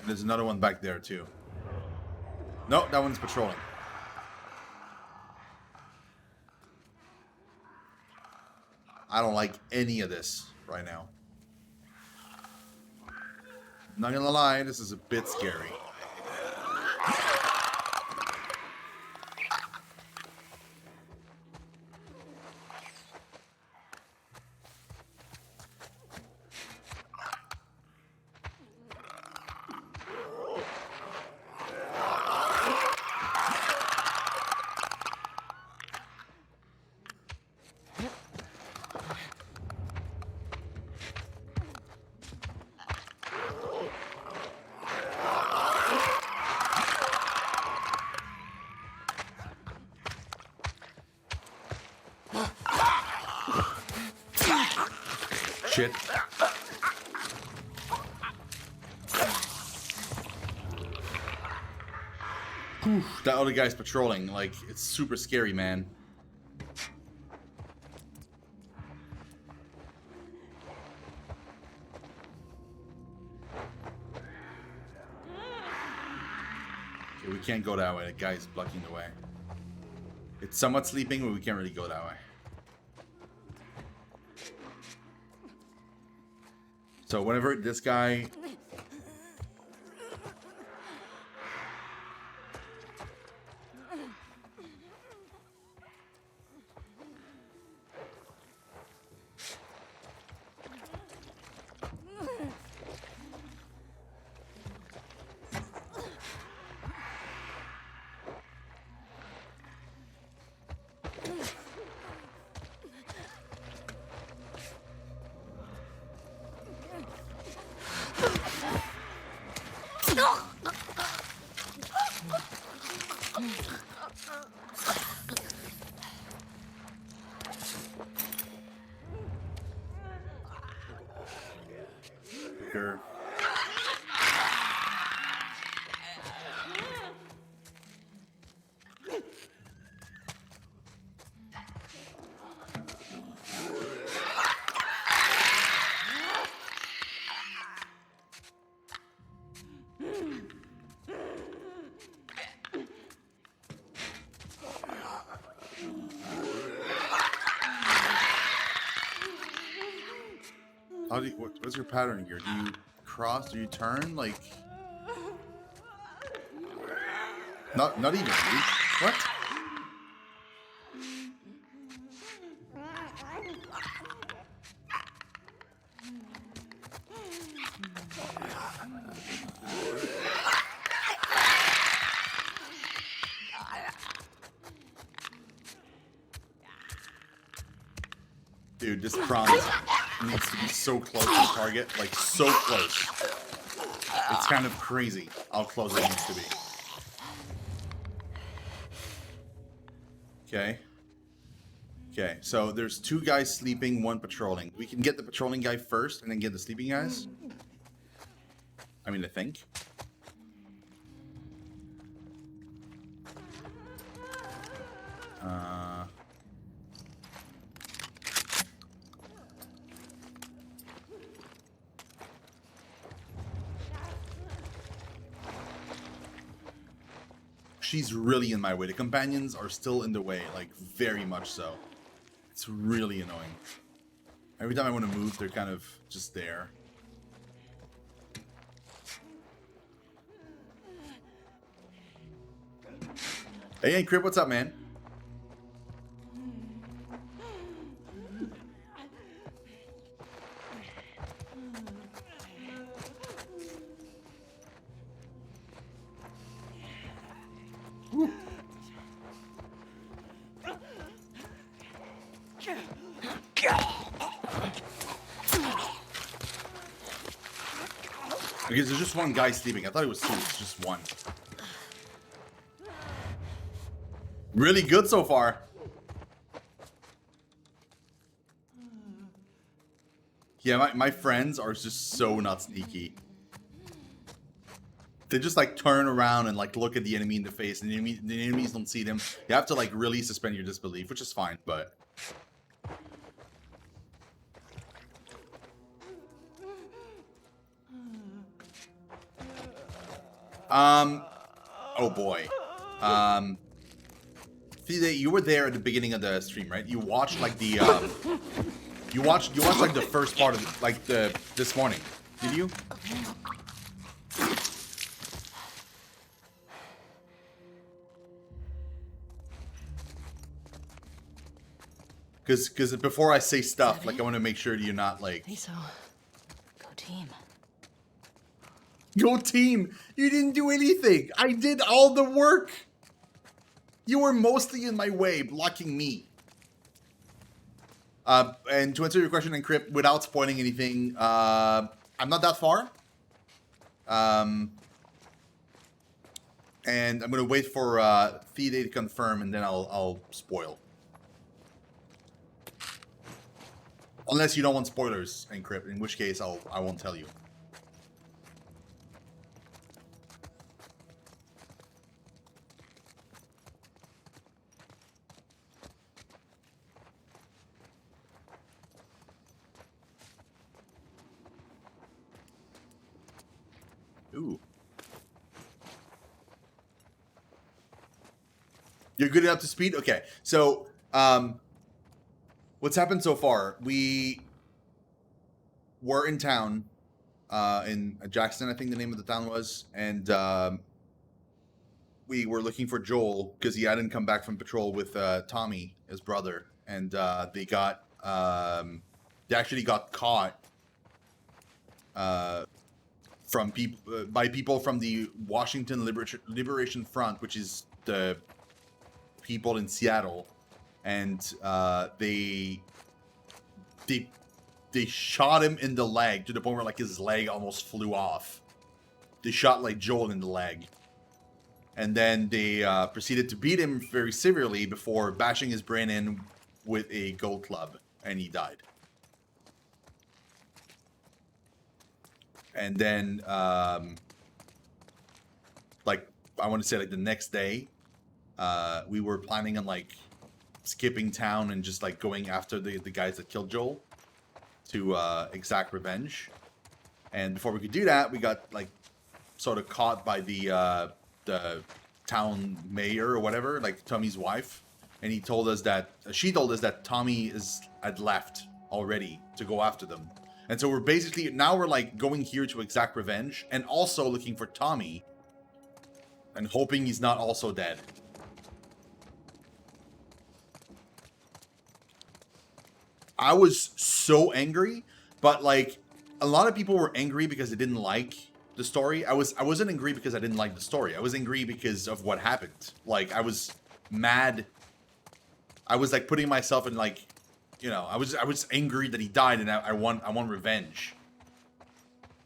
There's another one back there too. No, that one's patrolling. I don't like any of this right now. Not gonna lie, this is a bit scary. Shit. Whew, that other guy's patrolling. Like, it's super scary, man. Okay, we can't go that way. The guy's blocking the way. It's somewhat sleeping, but we can't really go that way. So whenever this guy... Sure. How do you, what's your pattern here? Do you cross? Do you turn? Like, not even. Dude. What? Dude, this prawn needs to be so close to the target, like so close. It's kind of crazy how close it needs to be. Okay. Okay, so there's two guys sleeping, one patrolling. We can get the patrolling guy first and then get the sleeping guys. I mean, I think. She's really in my way. The companions are still in the way, like very much so. It's really annoying. Every time I want to move, they're kind of just there. Hey, Crib, what's up, man? Because there's just one guy sleeping. I thought it was two. It's just one. Really good so far. Yeah, my friends are just so not sneaky. They just like turn around and like look at the enemy in the face, and the enemies don't see them. You have to like really suspend your disbelief, which is fine, but... Oh boy. You were there at the beginning of the stream, right? You watched like the you watched like the first part of it, like this morning. Did you? Because before I say stuff, like I want to make sure you're not like. I think so. Go team. Go team! You didn't do anything. I did all the work. You were mostly in my way, blocking me. And to answer your question, Encrypt, without spoiling anything, I'm not that far. And I'm gonna wait for Fide to confirm, and then I'll spoil. Unless you don't want spoilers, Encrypt, in which case I won't tell you. Ooh. You're good up to speed? Okay. So, what's happened so far? We were in town, in Jackson, I think the name of the town was, and we were looking for Joel because he hadn't come back from patrol with Tommy, his brother, and they actually got caught from by people from the Washington Liberation Front, which is the people in Seattle, and they shot him in the leg to the point where like his leg almost flew off. They shot like Joel in the leg, and then they proceeded to beat him very severely before bashing his brain in with a gold club, and he died. And then, like, I want to say, like, the next day, we were planning on, like, skipping town and just, like, going after the guys that killed Joel to exact revenge. And before we could do that, we got, like, sort of caught by the town mayor or whatever, like, Tommy's wife. And she told us that Tommy had left already to go after them. And so we're like going here to exact revenge and also looking for Tommy and hoping he's not also dead. I was so angry, but like a lot of people were angry because they didn't like the story. I wasn't angry because I didn't like the story. I was angry because of what happened. Like I was mad. I was like putting myself in like, you know, I was angry that he died, and I want revenge.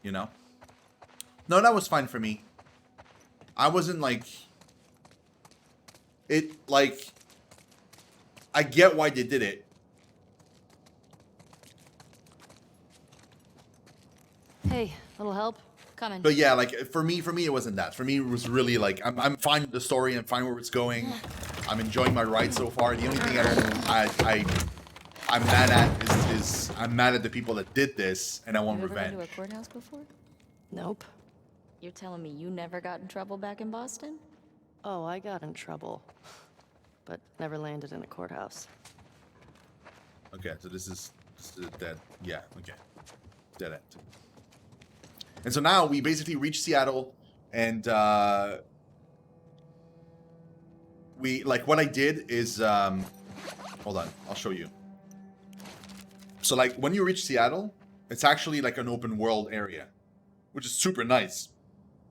You know? No, that was fine for me. I wasn't like it. Like I get why they did it. Hey, little help? Coming. But yeah, like for me, it wasn't that. For me, it was really like I'm fine with the story. I'm fine where it's going. I'm enjoying my ride so far. The only thing I'm mad at is I'm mad at the people that did this, and I want revenge. You ever been to a courthouse before? Nope. You're telling me you never got in trouble back in Boston? Oh, I got in trouble, but never landed in a courthouse. Okay, so this is dead. Yeah, okay, dead end. And so now we basically reach Seattle, and we like what I did is hold on, I'll show you. So like when you reach Seattle, it's actually like an open world area, which is super nice.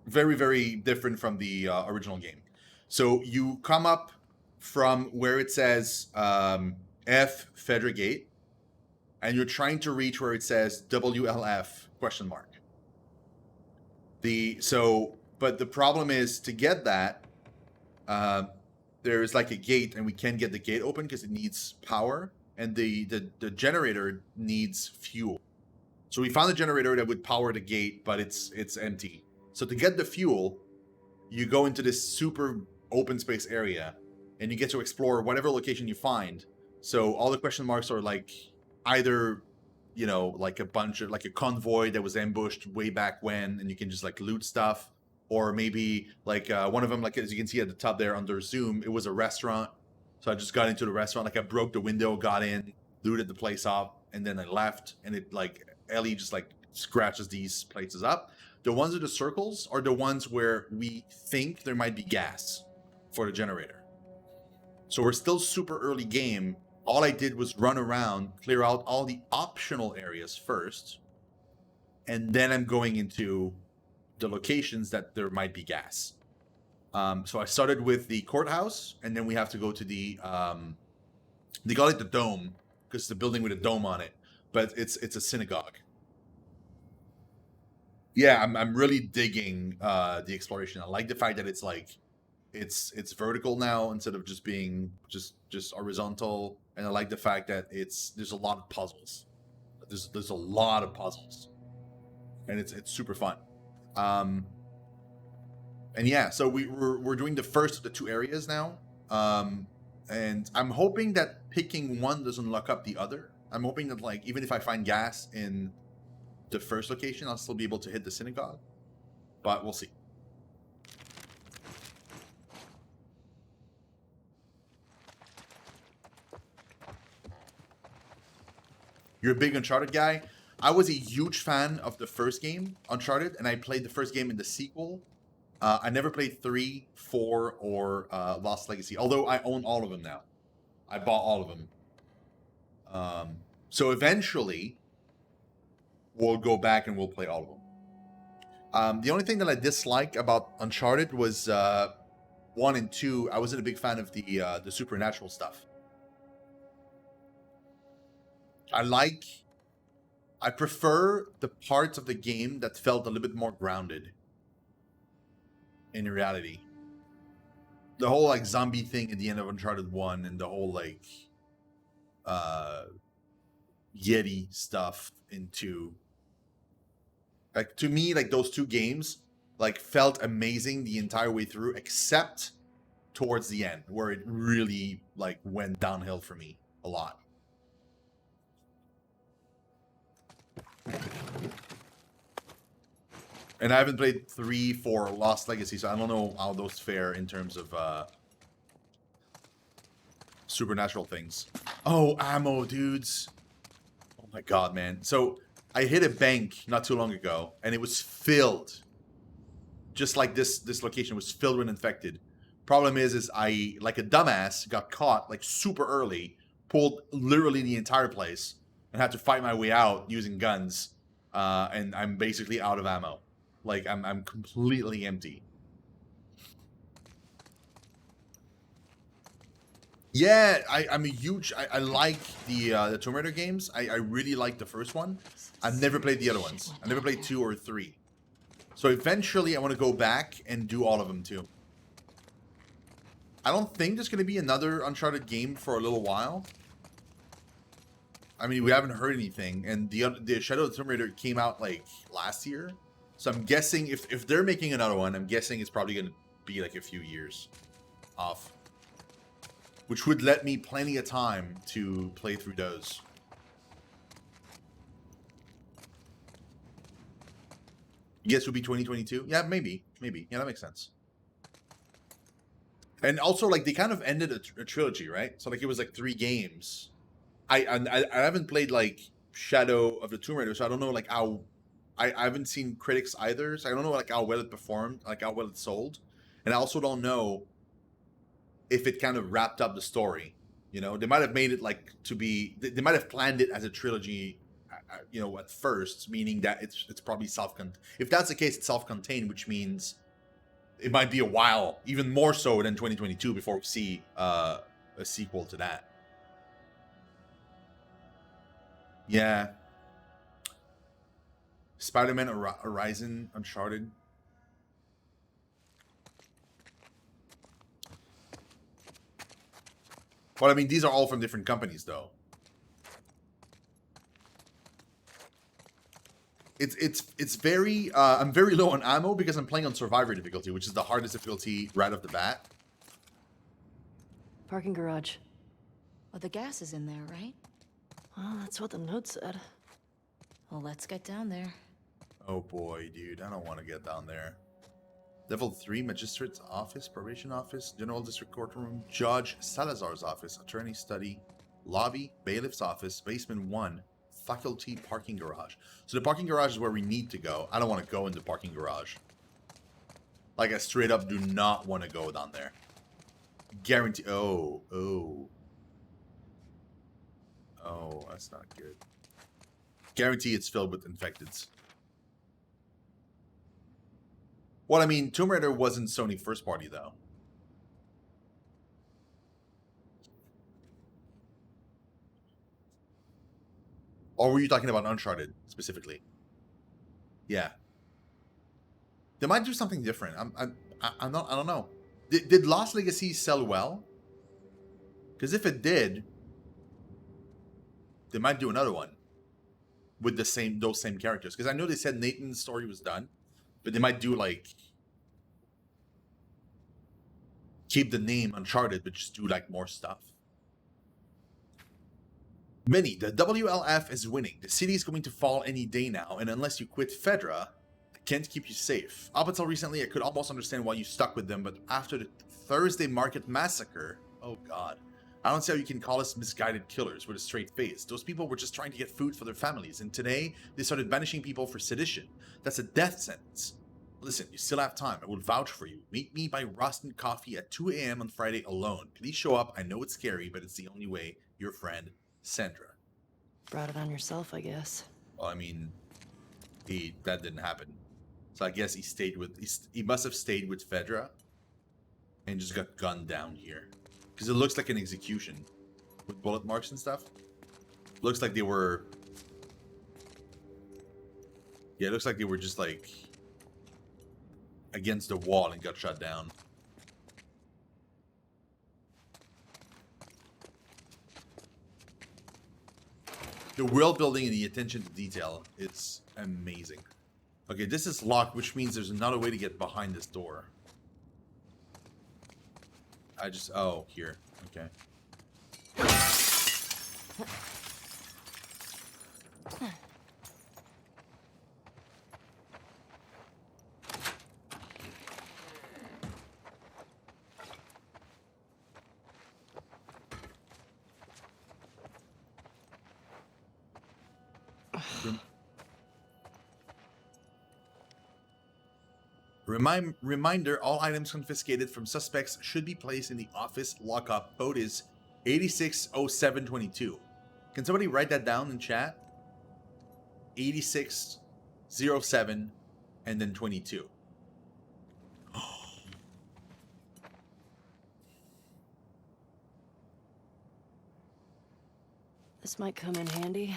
Very, very different from the original game. So you come up from where it says F Fedra Gate, and you're trying to reach where it says WLF question mark. But the problem is to get that, there's like a gate, and we can't get the gate open because it needs power. And the generator needs fuel. So we found a generator that would power the gate, but it's empty. So to get the fuel, you go into this super open space area, and you get to explore whatever location you find. So all the question marks are like either, you know, like a bunch of like a convoy that was ambushed way back when, and you can just like loot stuff, or maybe like one of them, like as you can see at the top there under Zoom, it was a restaurant. So I just got into the restaurant, like I broke the window, got in, looted the place up, and then I left. And it like Ellie just like scratches these places up. The ones with the circles are the ones where we think there might be gas for the generator. So we're still super early game. All I did was run around, clear out all the optional areas first, and then I'm going into the locations that there might be gas. So I started with the courthouse, and then we have to go to the they call it the dome because it's a building with a dome on it, but it's a synagogue. Yeah, I'm really digging the exploration. I like the fact that it's like it's vertical now instead of just being just horizontal, and I like the fact that there's a lot of puzzles. There's a lot of puzzles, and it's super fun. And yeah, so we're doing the first of the two areas now, and I'm hoping that picking one doesn't lock up the other. I'm hoping that like even if I find gas in the first location, I'll still be able to hit the synagogue, but we'll see. You're a big Uncharted guy. I was a huge fan of the first game, Uncharted, and I played the first game in the sequel. I never played 3, 4, or Lost Legacy, although I own all of them now. I bought all of them. So eventually, we'll go back and we'll play all of them. The only thing that I dislike about Uncharted was 1 and 2. I wasn't a big fan of the supernatural stuff. I prefer the parts of the game that felt a little bit more grounded in reality. The whole like zombie thing at the end of Uncharted 1 and the whole like Yeti stuff in 2. Like to me, like those two games like felt amazing the entire way through, except towards the end where it really like went downhill for me a lot. And I haven't played 3, 4, Lost Legacy, so I don't know how those fare in terms of supernatural things. Oh, ammo, dudes. Oh my god, man. So I hit a bank not too long ago, and it was filled. Just like this location was filled with infected. Problem is I, like a dumbass, got caught like super early, pulled literally the entire place, and had to fight my way out using guns. And I'm basically out of ammo. Like I'm completely empty. Yeah, I'm a huge. I like the Tomb Raider games. I really like the first one. I've never played the other ones. I never played 2 or 3. So eventually, I want to go back and do all of them too. I don't think there's going to be another Uncharted game for a little while. I mean, we haven't heard anything, and the Shadow of the Tomb Raider came out like last year. So I'm guessing if they're making another one, I'm guessing it's probably going to be like a few years off. Which would let me plenty of time to play through those. Guess would be 2022? Yeah, maybe. Maybe. Yeah, that makes sense. And also, like, they kind of ended a trilogy, right? So, like, it was like 3 games. I haven't played, like, Shadow of the Tomb Raider, so I don't know, like, how... I haven't seen critics either, so I don't know, like, how well it performed, like, how well it sold. And I also don't know if it kind of wrapped up the story. You know, they might have made it, like, to be... They might have planned it as a trilogy, you know, at first, meaning that it's probably self-contained. If that's the case, it's self-contained, which means it might be a while, even more so than 2022, before we see a sequel to that. Yeah. Spider-Man Horizon, Uncharted. Well, I mean, these are all from different companies, though. It's very... I'm very low on ammo because I'm playing on Survivor difficulty, which is the hardest difficulty right off the bat. Parking garage. Well, the gas is in there, right? Well, that's what the note said. Well, let's get down there. Oh boy, dude, I don't want to get down there. Level 3, Magistrate's Office, Probation Office, General District Courtroom, Judge Salazar's Office, Attorney Study, Lobby, Bailiff's Office, Basement 1, Faculty Parking Garage. So the parking garage is where we need to go. I don't want to go in the parking garage. Like, I straight up do not want to go down there. Guarantee. Oh, that's not good. Guarantee it's filled with infecteds. Well, I mean, Tomb Raider wasn't Sony first party, though. Or were you talking about Uncharted, specifically? Yeah. They might do something different. I don't know. Did Lost Legacy sell well? Because if it did, they might do another one with those same characters. Because I know they said Nathan's story was done, but they might do like keep the name Uncharted, but just do like more stuff. Minnie, the WLF is winning. The city is going to fall any day now, and unless you quit Fedra, I can't keep you safe. Up until recently, I could almost understand why you stuck with them, but after the Thursday Market massacre, oh god. I don't see how you can call us misguided killers with a straight face. Those people were just trying to get food for their families, and today, they started banishing people for sedition. That's a death sentence. Listen, you still have time. I will vouch for you. Meet me by Roston Coffee at 2 a.m. on Friday alone. Please show up. I know it's scary, but it's the only way. Your friend, Sandra. Brought it on yourself, I guess. Well, I mean, that didn't happen. So I guess he must have stayed with Fedra and just got gunned down here. Because it looks like an execution with bullet marks and stuff. Looks like they were... Yeah, it looks like they were just like against the wall and got shot down. The world building and the attention to detail, it's amazing. Okay, this is locked, which means there's another way to get behind this door. Oh, here. Okay. Reminder, all items confiscated from suspects should be placed in the office lockup. Code is 860722. Can somebody write that down in chat? 8607 and then 22. This might come in handy.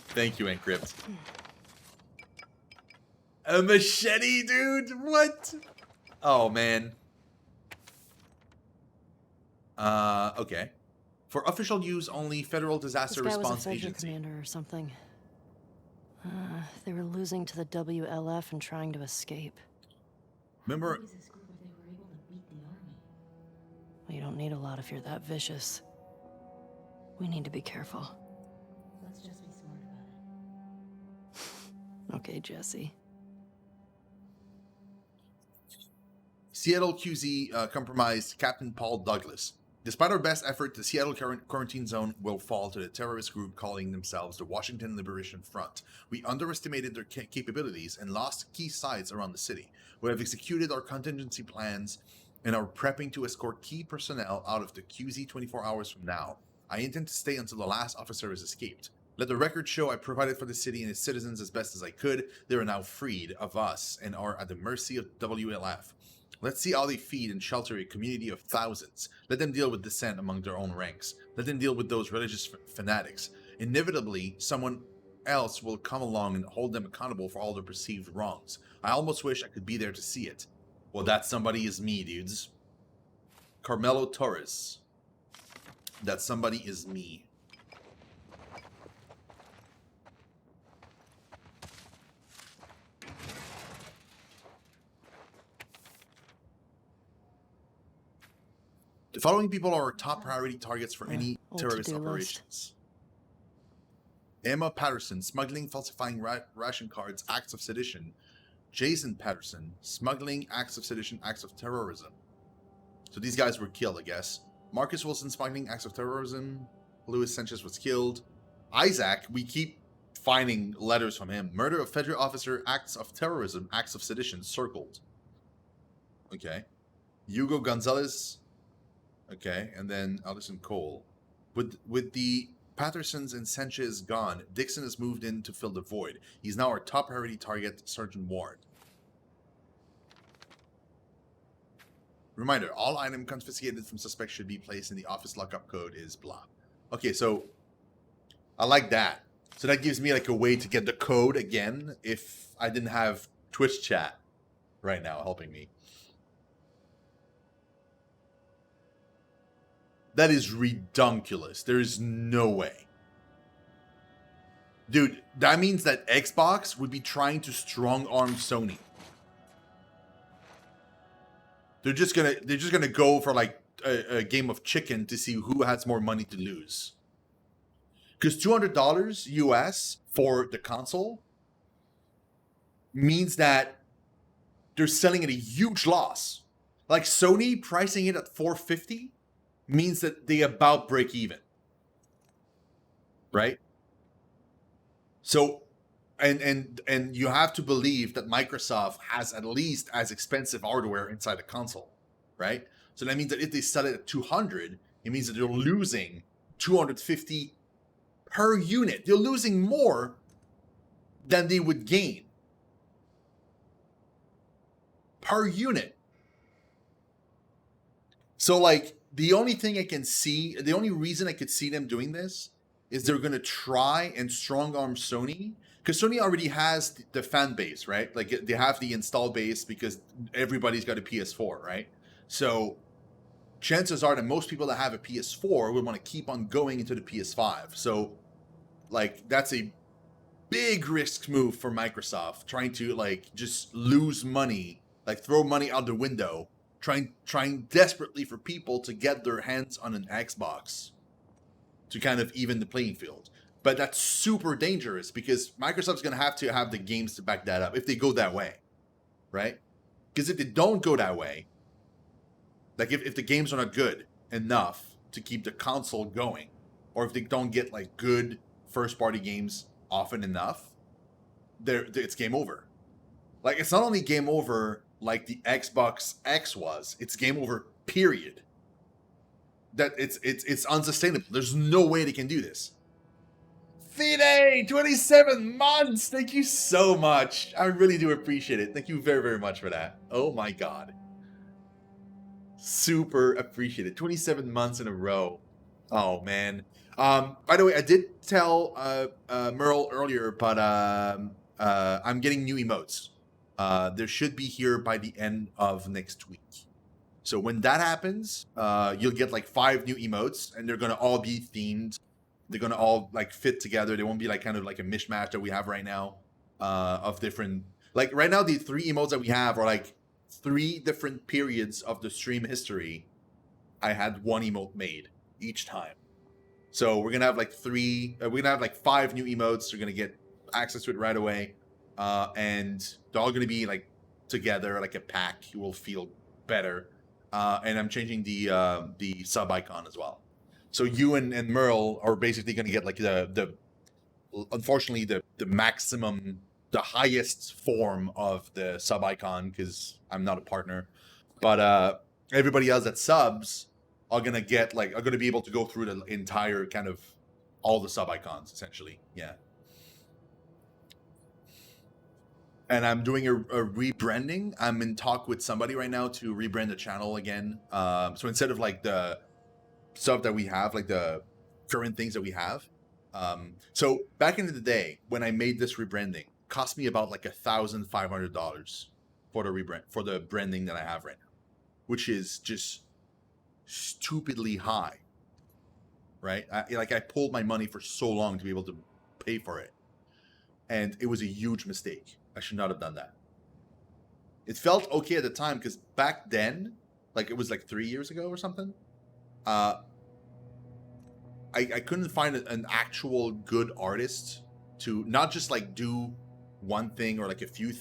Thank you, Encrypt. A machete, dude? What? Oh, man. Okay. For official use only, Federal Disaster This guy was a Response Fedra Agency. commander or something. They were losing to the WLF and trying to escape. Remember? Well, you don't need a lot if you're that vicious. We need to be careful. Let's just be smart about it. Okay, Jesse. Seattle QZ compromised Captain Paul Douglas. Despite our best effort, the Seattle quarantine zone will fall to the terrorist group calling themselves the Washington Liberation Front. We underestimated their capabilities and lost key sites around the city. We have executed our contingency plans and are prepping to escort key personnel out of the QZ 24 hours from now. I intend to stay until the last officer has escaped. Let the record show I provided for the city and its citizens as best as I could. They are now freed of us and are at the mercy of WLF. Let's see how they feed and shelter a community of thousands. Let them deal with dissent among their own ranks. Let them deal with those religious fanatics. Inevitably, someone else will come along and hold them accountable for all their perceived wrongs. I almost wish I could be there to see it. Well, that somebody is me, dudes. Carmelo Torres. That somebody is me. The following people are our top priority targets for any old terrorist to-do list. operations. Emma Patterson, smuggling, falsifying ration cards, acts of sedition. Jason Patterson, smuggling, acts of sedition, acts of terrorism. So these guys were killed, I guess. Marcus Wilson, smuggling, acts of terrorism. Luis Sanchez was killed. Isaac, we keep finding letters from him. Murder of federal officer, acts of terrorism, acts of sedition, circled. Okay. Hugo Gonzalez. Okay, and then Alison Cole. With the Pattersons and Sanchez gone, Dixon has moved in to fill the void. He's now our top priority target, Sergeant Ward. Reminder, all item confiscated from suspects should be placed in the office lockup code is blah. Okay, so I like that. So that gives me like a way to get the code again if I didn't have Twitch chat right now helping me. That is redunculous. There is no way. Dude, that means that Xbox would be trying to strong-arm Sony. They're just gonna go for like a game of chicken to see who has more money to lose. Because $200 US for the console means that they're selling at a huge loss. Like Sony pricing it at $450 means that they about break even. Right? So and you have to believe that Microsoft has at least as expensive hardware inside the console, right? So that means that if they sell it at 200, it means that they're losing 250 per unit. They're losing more than they would gain per unit. So like the only thing I can see, the only reason I could see them doing this is they're going to try and strong arm Sony, because Sony already has the fan base, right? Like they have the install base because everybody's got a PS4, right? So chances are that most people that have a PS4 would want to keep on going into the PS5. So like that's a big risk move for Microsoft, trying to like just lose money, like throw money out the window, trying desperately for people to get their hands on an Xbox to kind of even the playing field. But that's super dangerous because Microsoft's going to have the games to back that up if they go that way, right? Because if they don't go that way, like if the games are not good enough to keep the console going, or if they don't get like good first-party games often enough, it's game over. Like it's not only game over like the Xbox X was, it's game over, period. That it's unsustainable. There's no way they can do this. Fide, 27 months. Thank you so much. I really do appreciate it. Thank you very, very much for that. Oh my God. Super appreciated. 27 months in a row. Oh man. By the way, I did tell Merle earlier, but I'm getting new emotes. There should be here by the end of next week. So when that happens, you'll get like 5 new emotes, and they're gonna all be themed. They're gonna all like fit together. They won't be like kind of like a mishmash that we have right now of different. Like right now, the 3 emotes that we have are like 3 different periods of the stream history. I had 1 emote made each time. So we're gonna have like 5 new emotes. You're gonna get access to it right away, and they're all gonna be like together, like a pack. You will feel better. And I'm changing the sub icon as well. So you and Merle are basically going to get like the unfortunately the maximum, the highest form of the sub icon because I'm not a partner. But everybody else that subs are going to be able to go through the entire kind of all the sub icons essentially. Yeah. And I'm doing a rebranding. I'm in talk with somebody right now to rebrand the channel again. So instead of like the stuff that we have, like the current things that we have. So back in the day when I made this rebranding, cost me about like $1,500 for the branding that I have right now, which is just stupidly high, right? I pulled my money for so long to be able to pay for it, and it was a huge mistake. I should not have done that. It felt okay at the time because back then, like it was like 3 years ago or something, I couldn't find an actual good artist to not just like do one thing or like a few things.